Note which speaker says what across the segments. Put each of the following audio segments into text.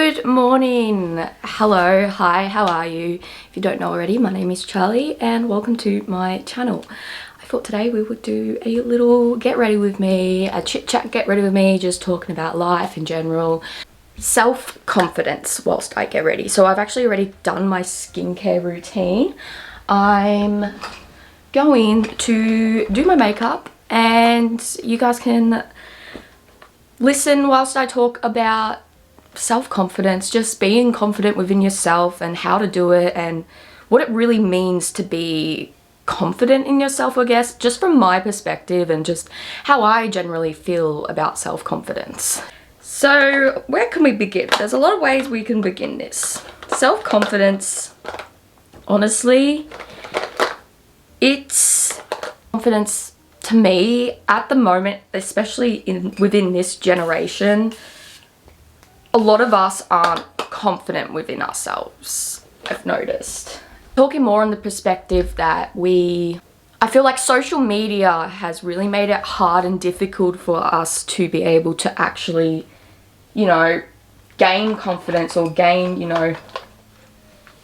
Speaker 1: Good morning. Hello, hi, how are you? If you don't know already, my name is Charlie and welcome to my channel. I thought today we would do a little get ready with me, a chit chat get ready with me, just talking about life in general. Self-confidence whilst I get ready. So I've actually already done my skincare routine. I'm going to do my makeup and you guys can listen whilst I talk about self-confidence, just being confident within yourself and how to do it and what it really means to be confident in yourself, I guess, just from my perspective and just how I generally feel about self-confidence. So where can we begin? There's a lot of ways we can begin this. Self-confidence, honestly, it's confidence to me at the moment, especially within this generation. A lot of us aren't confident within ourselves, I've noticed. Talking more on the perspective that I feel like social media has really made it hard and difficult for us to be able to actually, you know, gain confidence or gain, you know,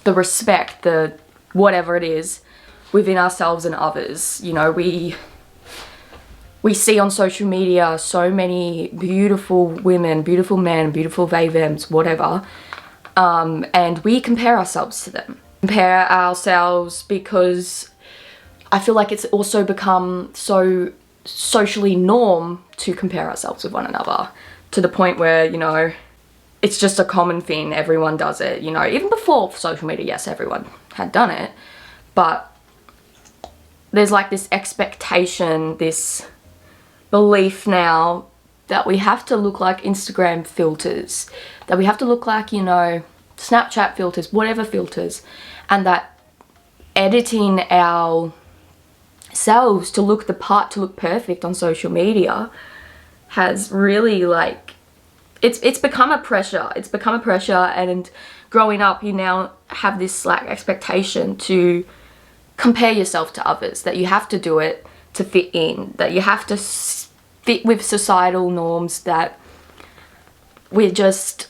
Speaker 1: the respect, the whatever it is within ourselves and others. You know, we see on social media so many beautiful women, beautiful men, beautiful they, thems, whatever, and we compare ourselves to them. Compare ourselves because I feel like it's also become so socially norm to compare ourselves with one another, to the point where, you know, it's just a common thing, everyone does it, you know. Even before social media, yes, everyone had done it, but there's like this expectation, this belief now that we have to look like Instagram filters, that we have to look like, you know, Snapchat filters, whatever filters, and that editing ourselves to look the part, to look perfect on social media has really, like, it's become a pressure. It's become a pressure, and growing up you now have this like expectation to compare yourself to others, that you have to do it to fit in, that you have to fit with societal norms, that we're just,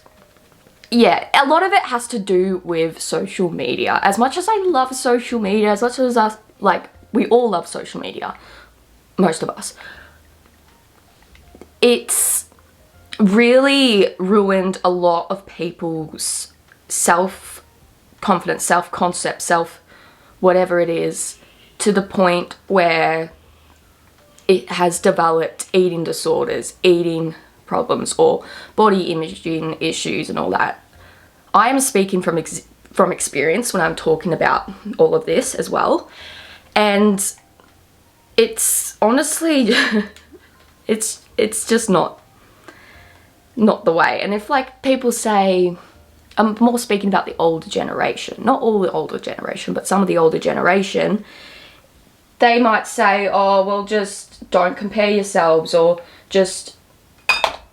Speaker 1: yeah, a lot of it has to do with social media. As much as I love social media, as much as us, like, we all love social media, most of us, it's really ruined a lot of people's self-confidence, self-concept, whatever it is, to the point where it has developed eating disorders, eating problems, or body imaging issues and all that. I am speaking from experience when I'm talking about all of this as well, and it's honestly it's just not the way. And if like people say, I'm more speaking about the older generation, not all the older generation, but some of the older generation, they might say, oh, well, just don't compare yourselves, or just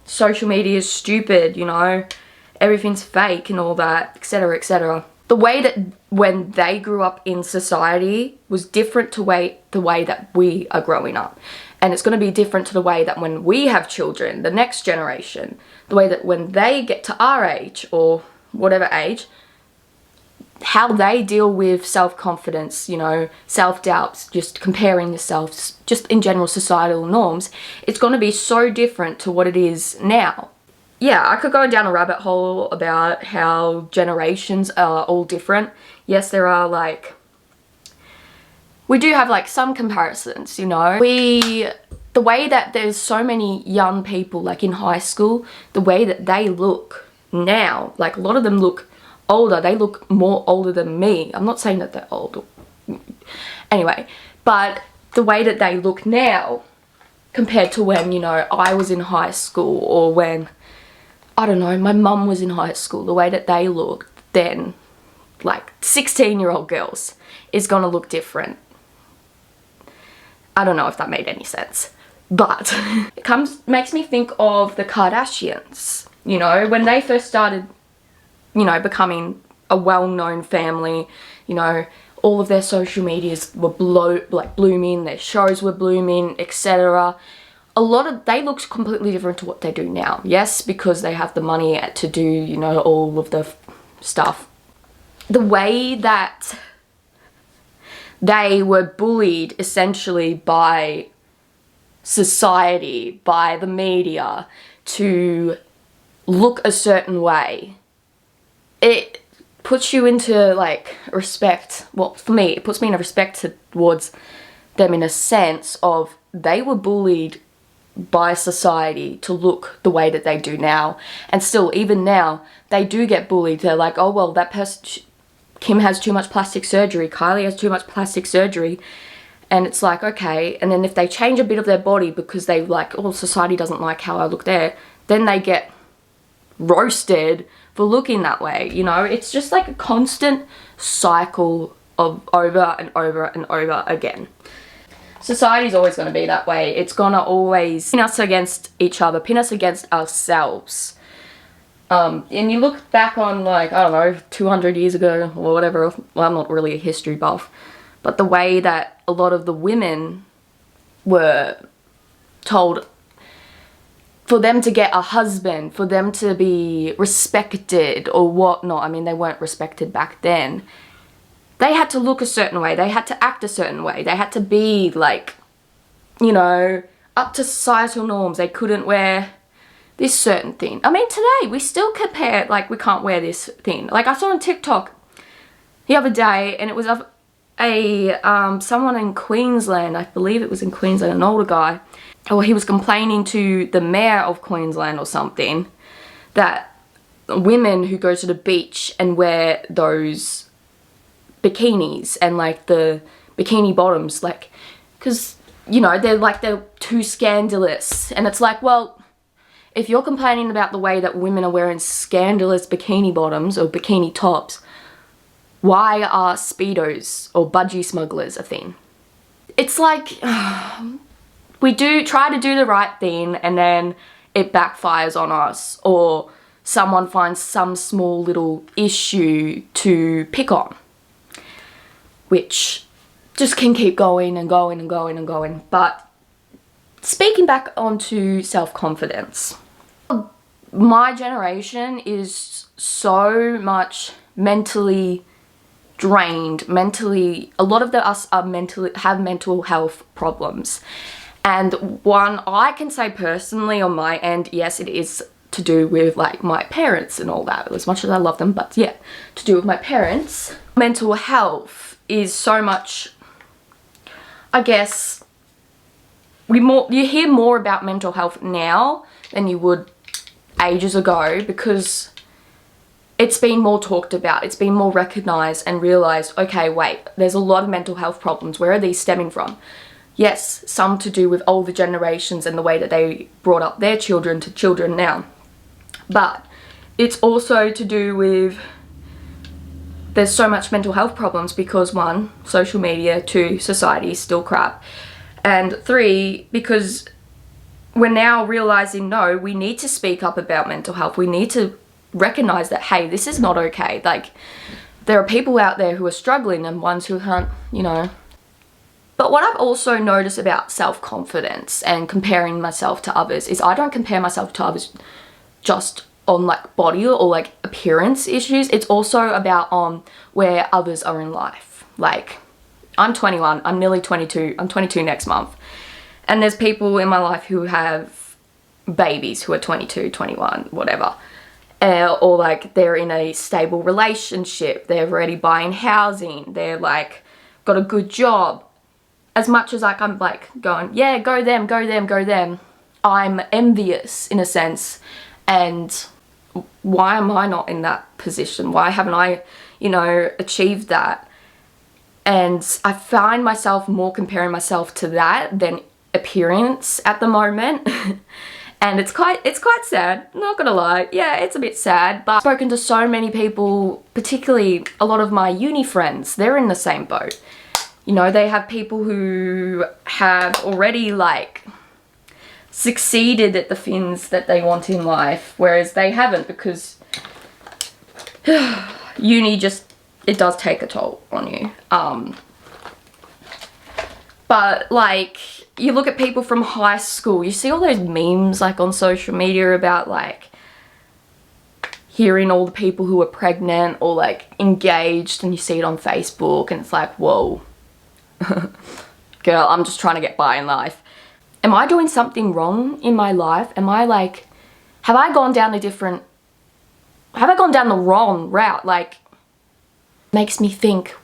Speaker 1: social media is stupid, you know, everything's fake and all that, etc., etc. The way that when they grew up in society was different to the way that we are growing up. And it's going to be different to the way that when we have children, the next generation, the way that when they get to our age or whatever age, how they deal with self-confidence, you know, self-doubts, just comparing yourselves, just in general societal norms, it's going to be so different to what it is now. Yeah, I could go down a rabbit hole about how generations are all different. Yes, there are like, we do have like some comparisons, you know. The way that there's so many young people like in high school, the way that they look now, like a lot of them look older, they look more older than me. I'm not saying that they're old, anyway, but the way that they look now compared to when, you know, I was in high school, or when, I don't know, my mum was in high school, the way that they looked then, like 16-year-old girls, is gonna look different. I don't know if that made any sense, but it makes me think of the Kardashians, you know, when they first started, you know, becoming a well-known family, you know, all of their social medias were blooming, their shows were blooming, etc. they look completely different to what they do now. Yes, because they have the money to do, you know, all of the stuff. The way that they were bullied essentially by society, by the media, to look a certain way, it puts you into like respect. Well, for me, it puts me in a respect towards them, in a sense of they were bullied by society to look the way that they do now, and still even now they do get bullied. They're like, oh well, that person, Kim has too much plastic surgery, Kylie has too much plastic surgery, and it's like, okay, and then if they change a bit of their body because they like, oh, society doesn't like how I look there, then they get roasted for looking that way, you know. It's just like a constant cycle of over and over and over again. Society's always going to be that way. It's going to always pin us against each other, pin us against ourselves. And you look back on, like, I don't know, 200 years ago or whatever. Well, I'm not really a history buff, but the way that a lot of the women were told for them to get a husband, for them to be respected or whatnot. I mean, they weren't respected back then. They had to look a certain way. They had to act a certain way. They had to be like, you know, up to societal norms. They couldn't wear this certain thing. I mean, today we still compare, like, we can't wear this thing. Like, I saw on TikTok the other day, and it was of someone in Queensland. I believe it was in Queensland, an older guy. Or he was complaining to the mayor of Queensland or something that women who go to the beach and wear those bikinis and like the bikini bottoms, like, because, you know, they're too scandalous. And it's like, well, if you're complaining about the way that women are wearing scandalous bikini bottoms or bikini tops, why are Speedos or budgie smugglers a thing? It's like, we do try to do the right thing and then it backfires on us, or someone finds some small little issue to pick on, which just can keep going and going and going and going. But speaking back onto self-confidence, my generation is so much mentally drained, a lot of us are have mental health problems. And one, I can say personally on my end, yes, it is to do with like my parents and all that, as much as I love them, but yeah, to do with my parents. Mental health is so much, I guess, you hear more about mental health now than you would ages ago, because it's been more talked about, it's been more recognized and realized, okay, wait, there's a lot of mental health problems. Where are these stemming from? Yes, some to do with older generations and the way that they brought up their children to children now. But it's also to do with, there's so much mental health problems because 1, social media, 2, society is still crap, and 3, because we're now realizing, no, we need to speak up about mental health. We need to recognize that, hey, this is not okay. Like, there are people out there who are struggling and ones who can't, you know. But what I've also noticed about self-confidence and comparing myself to others is I don't compare myself to others just on like body or like appearance issues. It's also about on where others are in life. Like, I'm 21, I'm nearly 22, I'm 22 next month. And there's people in my life who have babies who are 22, 21, whatever. Or like they're in a stable relationship, they're already buying housing, they're like got a good job. As much as like I'm like going, yeah, go them, go them, go them, I'm envious in a sense. And why am I not in that position? Why haven't I, you know, achieved that? And I find myself more comparing myself to that than appearance at the moment. And it's quite sad, not gonna lie. Yeah, it's a bit sad, but I've spoken to so many people, particularly a lot of my uni friends, they're in the same boat. You know, they have people who have already like succeeded at the things that they want in life, whereas they haven't, because uni just, it does take a toll on you. But like, you look at people from high school, you see all those memes like on social media about like hearing all the people who are pregnant or like engaged, and you see it on Facebook and it's like, whoa, girl, I'm just trying to get by in life. Am I doing something wrong in my life? Am I like, have I gone down the wrong route? Like, makes me think,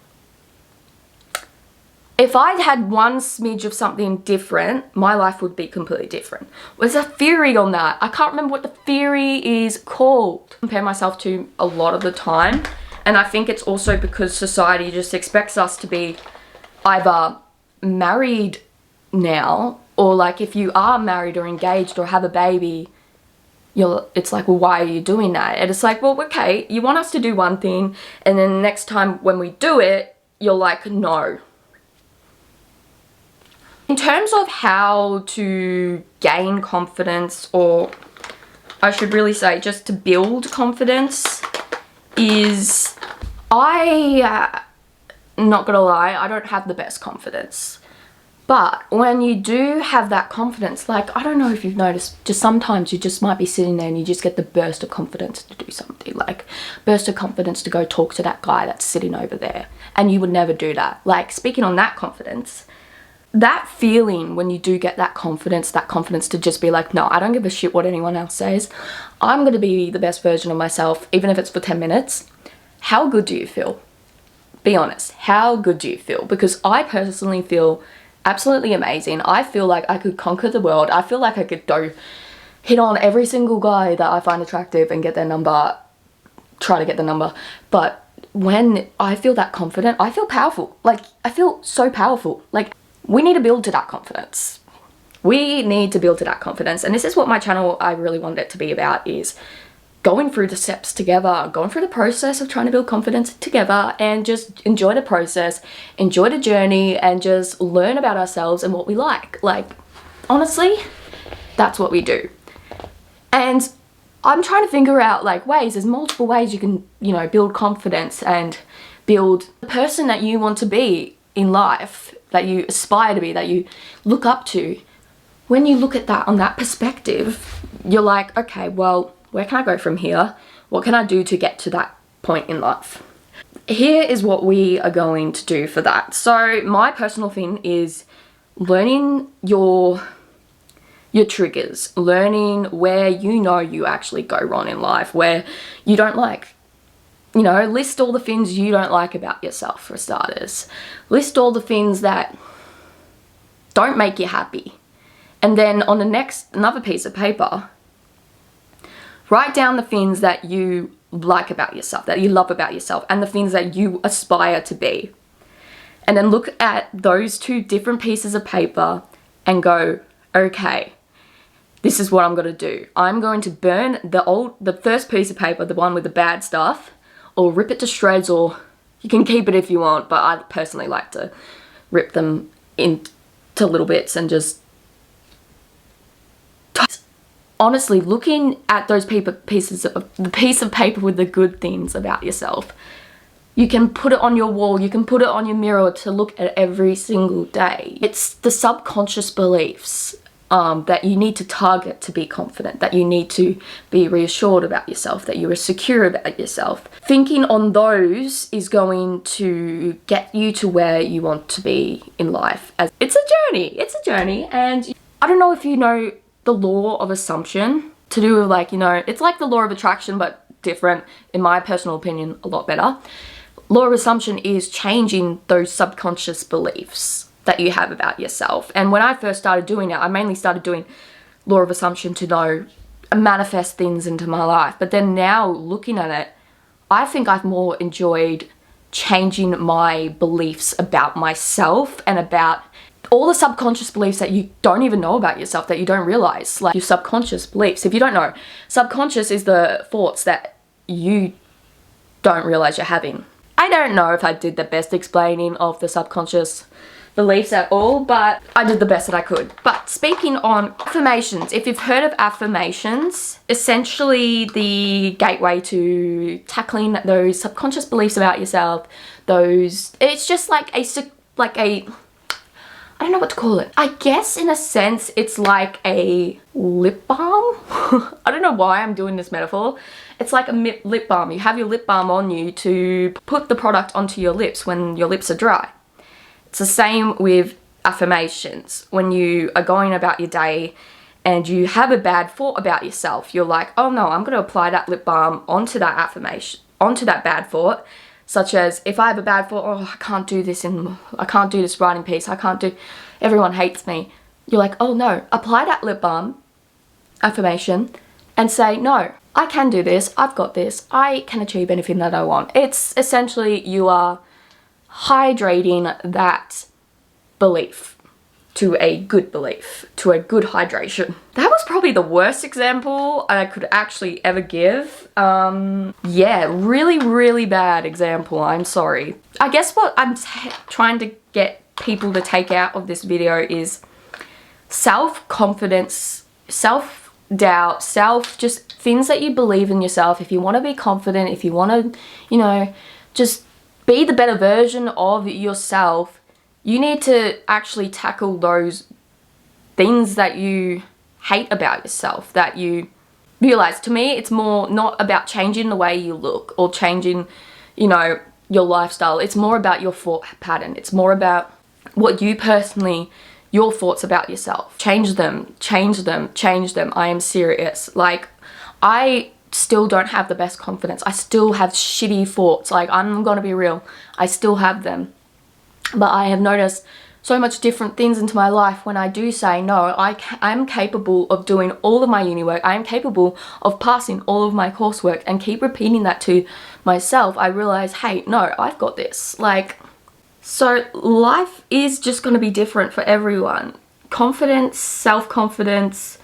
Speaker 1: if I had one smidge of something different, my life would be completely different. There's a theory on that. I can't remember what the theory is called. I compare myself to a lot of the time, and I think it's also because society just expects us to be either married now, or like if you are married or engaged or have a baby, it's like, well, why are you doing that? And it's like, well, okay, you want us to do one thing, and then next time when we do it, you're like, no. In terms of how to gain confidence, or I should really say just to build confidence, is not gonna lie, I don't have the best confidence. But when you do have that confidence, like, I don't know if you've noticed, just sometimes you just might be sitting there and you just get the burst of confidence to do something, like burst of confidence to go talk to that guy that's sitting over there, and you would never do that. Like, speaking on that confidence, that feeling when you do get that confidence to just be like, no, I don't give a shit what anyone else says. I'm going to be the best version of myself, even if it's for 10 minutes. How good do you feel? Be honest. How good do you feel? Because I personally feel absolutely amazing. I feel like I could conquer the world. I feel like I could go hit on every single guy that I find attractive and get their number, try to get the number. But when I feel that confident, I feel powerful. Like, I feel so powerful. Like, we need to build to that confidence. We need to build to that confidence. And this is what my channel, I really want it to be about, is going through the steps together, going through the process of trying to build confidence together, and just enjoy the process, enjoy the journey, and just learn about ourselves and what we like. Like, honestly, that's what we do. And I'm trying to figure out like ways, there's multiple ways you can, you know, build confidence and build the person that you want to be in life, that you aspire to be, that you look up to. When you look at that on that perspective, you're like, okay, well, where can I go from here? What can I do to get to that point in life? Here is what we are going to do for that. So my personal thing is learning your triggers, learning where you know you actually go wrong in life, where you don't like. You know, list all the things you don't like about yourself, for starters. List all the things that don't make you happy. And then on another piece of paper, write down the things that you like about yourself, that you love about yourself, and the things that you aspire to be. And then look at those two different pieces of paper and go, okay, this is what I'm going to do. I'm going to burn the first piece of paper, the one with the bad stuff, or rip it to shreds, or you can keep it if you want, but I personally like to rip them into little bits and just... Honestly, looking at those the piece of paper with the good things about yourself, you can put it on your wall, you can put it on your mirror to look at every single day. It's the subconscious beliefs that you need to target to be confident, that you need to be reassured about yourself, that you are secure about yourself. Thinking on those is going to get you to where you want to be in life. It's a journey, and I don't know if you know the law of assumption, to do with, like, you know, it's like the law of attraction but different, in my personal opinion, a lot better. Law of assumption is changing those subconscious beliefs that you have about yourself. And when I first started doing it, I mainly started doing law of assumption to manifest things into my life. But then now looking at it, I think I've more enjoyed changing my beliefs about myself and about all the subconscious beliefs that you don't even know about yourself, that you don't realize, like your subconscious beliefs. If you don't know, subconscious is the thoughts that you don't realize you're having. I don't know if I did the best explaining of the subconscious beliefs at all, but I did the best that I could. But speaking on affirmations, if you've heard of affirmations, essentially the gateway to tackling those subconscious beliefs about yourself, it's just like I don't know what to call it. I guess in a sense it's like a lip balm. I don't know why I'm doing this metaphor. It's like a lip balm. You have your lip balm on you to put the product onto your lips when your lips are dry. It's the same with affirmations. When you are going about your day and you have a bad thought about yourself, you're like, oh no, I'm going to apply that lip balm onto that affirmation, onto that bad thought. Such as, if I have a bad thought, oh, I can't do this writing piece, everyone hates me. You're like, oh no, apply that lip balm affirmation and say, no, I can do this, I've got this, I can achieve anything that I want. It's essentially, you are hydrating that belief to a good belief, to a good hydration. That was probably the worst example I could actually ever give. Yeah, really bad example, I'm sorry. I guess what I'm trying to get people to take out of this video is self-confidence, self-doubt, just things that you believe in yourself. If you want to be confident, if you want to, you know, just be the better version of yourself, you need to actually tackle those things that you hate about yourself, that you realize. To me, it's more not about changing the way you look or changing, you know, your lifestyle. It's more about your thought pattern. It's more about what you personally, your thoughts about yourself. Change them, change them, change them. I am serious. Like, I still don't have the best confidence. I still have shitty thoughts. Like, I'm gonna be real. I still have them. But I have noticed so much different things into my life when I do say, no, I'm capable of doing all of my uni work. I am capable of passing all of my coursework, and keep repeating that to myself. I realize, hey, no, I've got this. Like, so life is just going to be different for everyone. Confidence, self-confidence,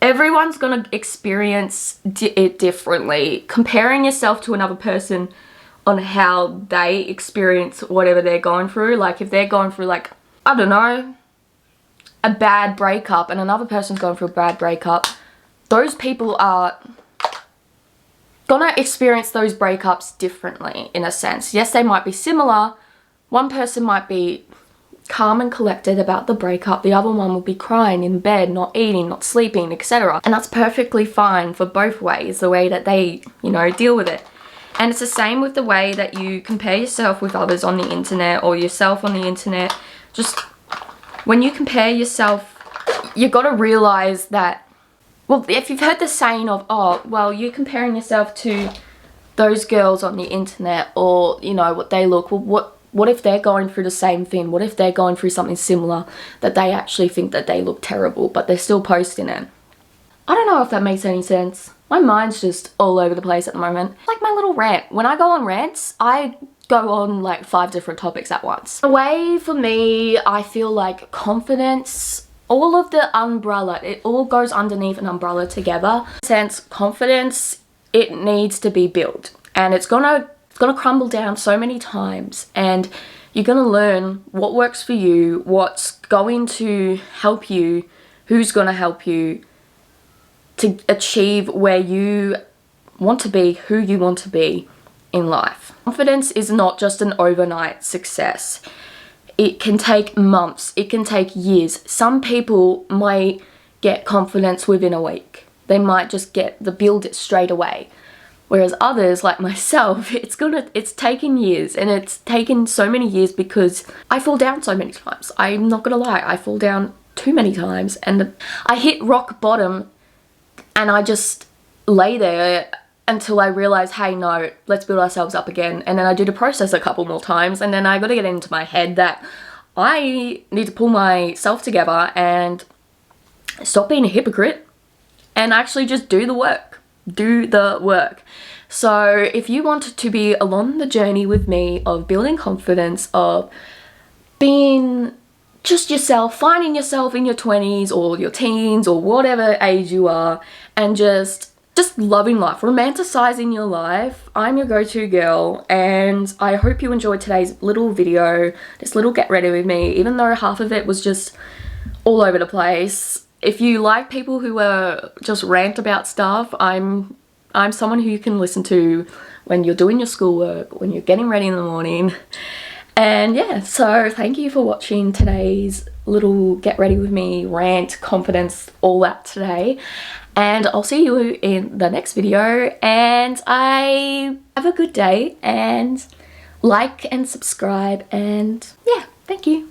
Speaker 1: everyone's going to experience it differently. Comparing yourself to another person on how they experience whatever they're going through. Like, if they're going through, like, I don't know, a bad breakup, and another person's going through a bad breakup, those people are gonna experience those breakups differently, in a sense. Yes, they might be similar. One person might be calm and collected about the breakup, the other one will be crying in bed, not eating, not sleeping, etc. And that's perfectly fine for both ways, the way that they, you know, deal with it. And it's the same with the way that you compare yourself with others on the internet, or yourself on the internet. Just when you compare yourself, you got to realize that, well, if you've heard the saying of, oh, well, you're comparing yourself to those girls on the internet, or, you know, what they look, well, what if they're going through the same thing? What if they're going through something similar, that they actually think that they look terrible, but they're still posting it? I don't know if that makes any sense. My mind's just all over the place at the moment. Like my little rant. When I go on rants, I go on like 5 different topics at once. The way for me, I feel like confidence, all of the umbrella, it all goes underneath an umbrella together. Since confidence, it needs to be built, and it's gonna crumble down so many times, and you're gonna learn what works for you, what's going to help you, who's gonna help you to achieve where you want to be, who you want to be in life. Confidence is not just an overnight success. It can take months, it can take years. Some people might get confidence within a week. They might just build it straight away. Whereas others, like myself, it's taken years, and it's taken so many years because I fall down so many times. I'm not gonna lie, I fall down too many times, and I hit rock bottom, and I just lay there until I realize, hey, no, let's build ourselves up again. And then I do the process a couple more times, and then I got to get into my head that I need to pull myself together and stop being a hypocrite and actually just do the work. Do the work. So if you want to be along the journey with me of building confidence, of being just yourself, finding yourself in your 20s or your teens or whatever age you are, and just loving life, romanticizing your life, I'm your go-to girl, and I hope you enjoyed today's little video, this little get ready with me, even though half of it was just all over the place. If you like people who just rant about stuff, I'm someone who you can listen to when you're doing your schoolwork, when you're getting ready in the morning. And yeah, so thank you for watching today's little get ready with me rant, confidence, all that today. And I'll see you in the next video, and I have a good day, and like and subscribe, and yeah, thank you.